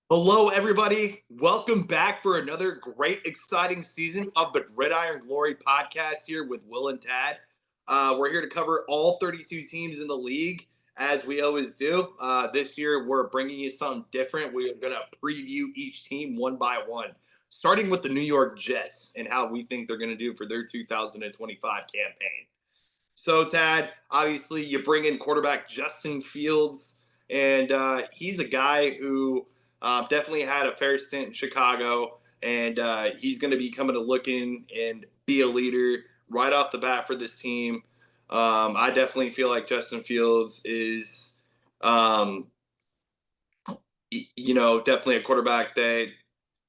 Hello, everybody. Welcome back for another great, exciting season of the Gridiron Glory podcast here with Will and Tad. We're here to cover all 32 teams in the league, as we always do. This year, we're bringing you something different. We're going to preview each team one by one, starting with the New York Jets and how we think they're going to do for their 2025 campaign. So, Tad, obviously, you bring in quarterback Justin Fields, and he's a guy who definitely had a fair stint in Chicago, and he's going to be coming to look in and be a leader right off the bat for this team. I definitely feel like Justin Fields is, um, definitely a quarterback that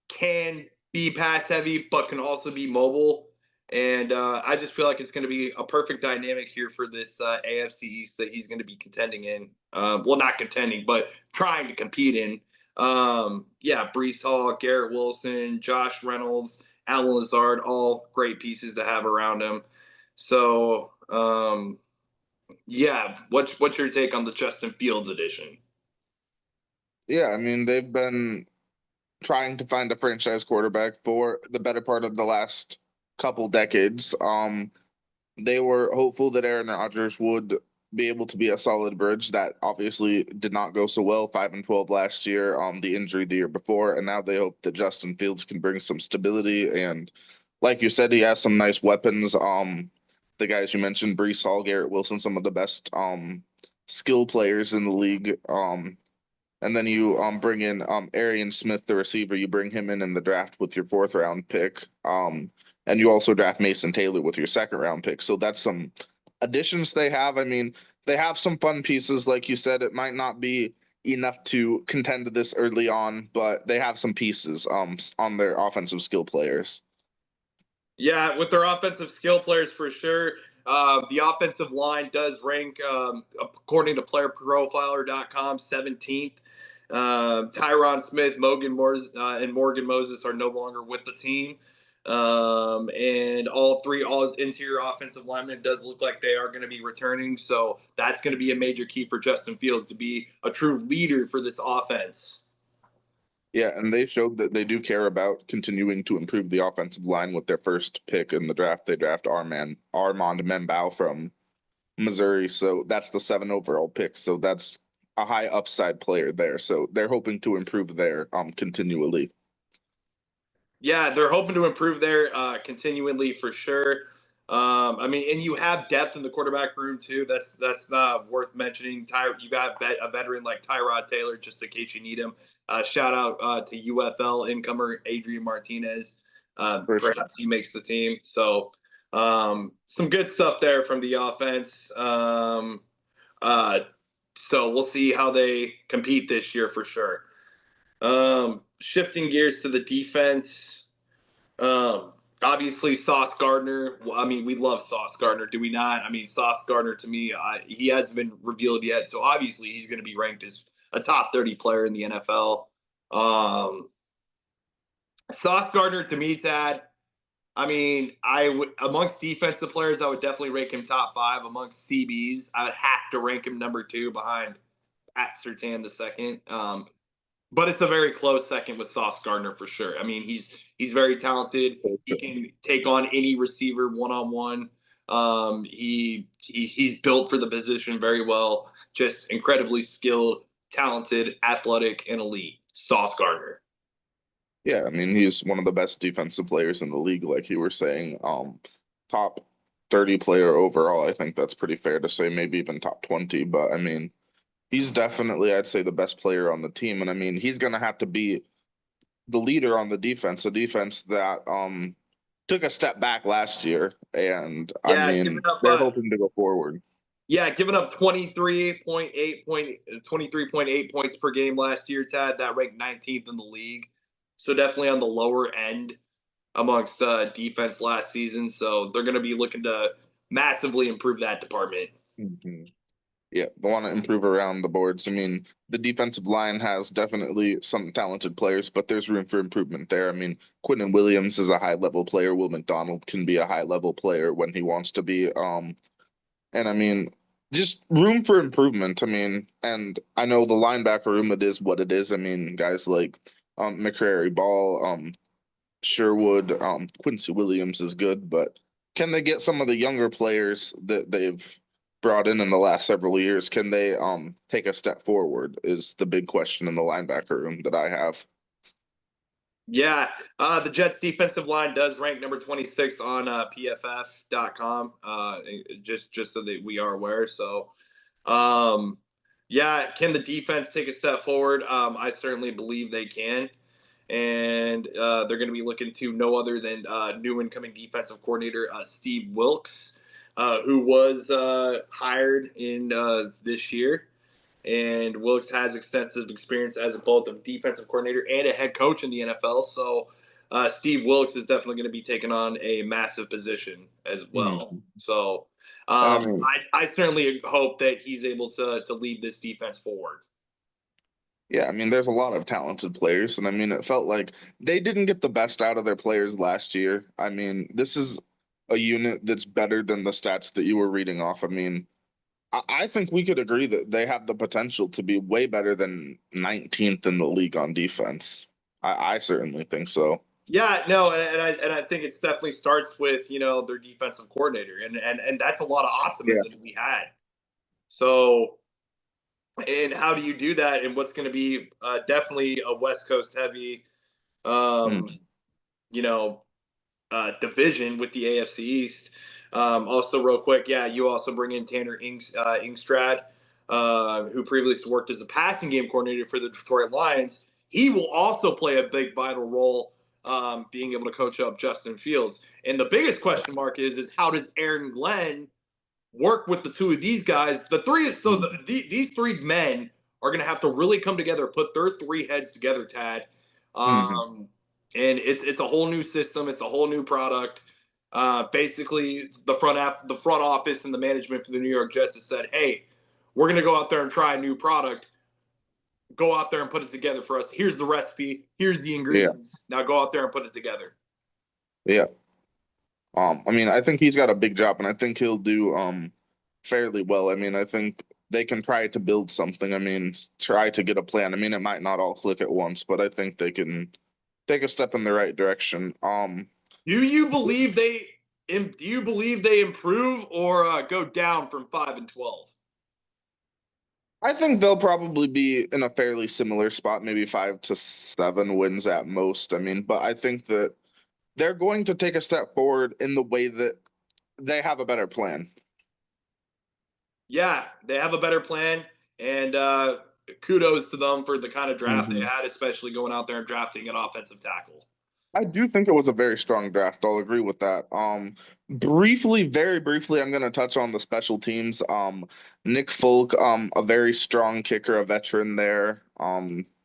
can be pass heavy, but can also be mobile. And I just feel like it's going to be a perfect dynamic here for this AFC East that he's going to be contending in. Well, not contending, but trying to compete in. Yeah, Brees Hall, Garrett Wilson, Josh Reynolds, Alan Lazard, all great pieces to have around him. So, yeah, what's your take on the Justin Fields edition? Yeah, I mean, they've been trying to find a franchise quarterback for the better part of the last couple decades. They were hopeful that Aaron Rodgers would be able to be a solid bridge. That obviously did not go so well. 5-12 last year, the injury the year before, and now they hope that Justin Fields can bring some stability. And like you said, he has some nice weapons. The guys you mentioned, Brees Hall, Garrett Wilson, some of the best skill players in the league. And then you bring in Arian Smith, the receiver. You bring him in the draft with your fourth round pick. And you also draft Mason Taylor with your second round pick. So that's some additions they have. I mean, they have some fun pieces, like you said. It might not be enough to contend this early on, but they have some pieces on their offensive skill players. Yeah, with their offensive skill players for sure. The offensive line does rank, according to playerprofiler.com, 17th. Tyron Smith, and Morgan Moses are no longer with the team. And all interior offensive linemen does look like they are going to be returning. So that's going to be a major key for Justin Fields to be a true leader for this offense. Yeah, and they showed that they do care about continuing to improve the offensive line with their first pick in the draft. They draft Armand Membou from Missouri. So that's the 7 overall pick. So that's a high upside player there. So they're hoping to improve there continually. Yeah, they're hoping to improve there continually for sure. I mean, and you have depth in the quarterback room too. That's worth mentioning. You got a veteran like Tyrod Taylor, just in case you need him. Shout out to UFL incomer Adrian Martinez. For sure. Perhaps he makes the team. So some good stuff there from the offense. Uh, so we'll see how they compete this year for sure. Shifting gears to the defense. Obviously, Sauce Gardner. I mean, we love Sauce Gardner, do we not? I mean, Sauce Gardner to me, he hasn't been revealed yet, so obviously he's going to be ranked as a top 30 player in the NFL. Sauce Gardner to me, Tad. I mean, I would amongst defensive players, I would definitely rank him top five. Amongst CBs, I would have to rank him number two behind Pat Surtain the second. But it's a very close second with Sauce Gardner for sure. I mean, he's very talented. He can take on any receiver one on one. He's built for the position very well. Just incredibly skilled, talented, athletic, and elite. Sauce Gardner. Yeah, I mean, he's one of the best defensive players in the league, like you were saying. Top 30 player overall. I think that's pretty fair to say, maybe even top 20. But I mean, he's definitely, I'd say, the best player on the team. And I mean, he's going to have to be the leader on the defense, a defense that took a step back last year. And I Yeah, giving mean, up. they're hoping to go forward. Yeah, giving up 23.8 points per game last year. Tad, that ranked 19th in the league. So definitely on the lower end amongst defense last season. So they're going to be looking to massively improve that department. Mm-hmm. Yeah, they want to improve around the boards. I mean, the defensive line has definitely some talented players, but there's room for improvement there. I mean, Quinton Williams is a high level player. Will McDonald can be a high level player when he wants to be. And I mean, just room for improvement. I mean, and I know the linebacker room, it is what it is. I mean, guys like McCrary, Ball, Sherwood, Quincy Williams is good, but can they get some of the younger players that they've brought in the last several years? Can they take a step forward? Is the big question in the linebacker room that I have. Yeah, the Jets defensive line does rank number 26 on PFF.com. Just so that we are aware. So, um, yeah, can the defense take a step forward? I certainly believe they can, and they're going to be looking to no other than new incoming defensive coordinator Steve Wilks, who was hired in this year. And Wilkes has extensive experience as both a defensive coordinator and a head coach in the NFL. So Steve Wilkes is definitely going to be taking on a massive position as well. Mhm. So And I mean, I certainly hope that he's able to lead this defense forward. yeah, I mean, there's a lot of talented players, and I mean, it felt like they didn't get the best out of their players last year. I mean, this is a unit that's better than the stats that you were reading off. I mean, I think we could agree that they have the potential to be way better than 19th in the league on defense. I certainly think so. Yeah, no, and I think it definitely starts with their defensive coordinator, and that's a lot of Yeah. optimism to be had. So, and how do you do that? And what's going to be definitely a West Coast heavy um, Mm. you know, division with the AFC East. Also, real quick, yeah, you also bring in Tanner Ingstrad, who previously worked as a passing game coordinator for the Detroit Lions. He will also play a big vital role, being able to coach up Justin Fields. And the biggest question mark is how does Aaron Glenn work with the two of these guys? The three, so these three men are going to have to really come together, put their three heads together, Tad. Hmm. And it's a whole new system. It's a whole new product. Basically, the front office, and the management for the New York Jets has said, "Hey, we're going to go out there and try a new product. Go out there and put it together for us. Here's the recipe. Here's the Yeah, ingredients. Now go out there and put it together." yeah. I mean, I think he's got a big job, and I think he'll do fairly well. I mean, I think they can try to build something. I mean, try to get a plan. I mean, it might not all click at once, but I think they can take a step in the right direction. Do you believe they improve or go down from 5-12? I think they'll probably be in a fairly similar spot, maybe 5 to 7 wins at most. I mean, but I think that they're going to take a step forward in the way that they have a better plan. Yeah, they have a better plan, and kudos to them for the kind of draft they Mhm. had, especially going out there and drafting an offensive tackle. I do think it was a very strong draft. I'll agree with that. Briefly, very briefly, I'm going to touch on the special teams. Nick Folk, a very strong kicker, a veteran there.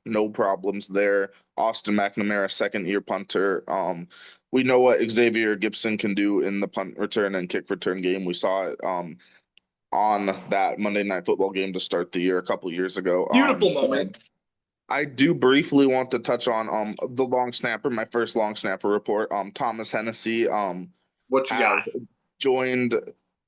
No problems there. Austin McNamara, second year punter. We know what Xavier Gibson can do in the punt return and kick return game. We saw it on that Monday Night Football game to start the year a couple years ago. Beautiful moment. I do briefly want to touch on the long snapper, my first long snapper report. Thomas Hennessy What you has got? joined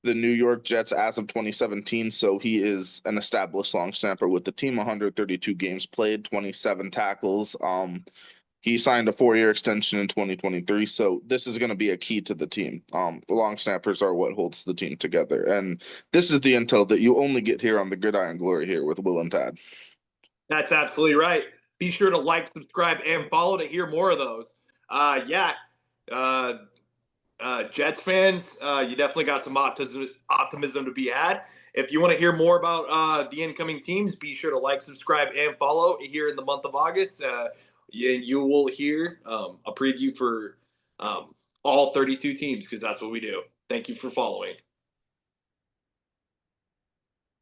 the New York Jets as of 2017, so he is an established long snapper with the team. 132 games played, 27 tackles. He signed a 4-year extension in 2023, so this is going to be a key to the team. The long snappers are what holds the team together, and this is the intel that you only get here on the Gridiron Glory here with Will and Tad. That's absolutely right. Be sure to like, subscribe, and follow to hear more of those. Yeah, uh, Jets fans, you definitely got some optimism to be had. If you want to hear more about the incoming teams, be sure to like, subscribe, and follow here in the month of August. You will hear a preview for all 32 teams because that's what we do. Thank you for following.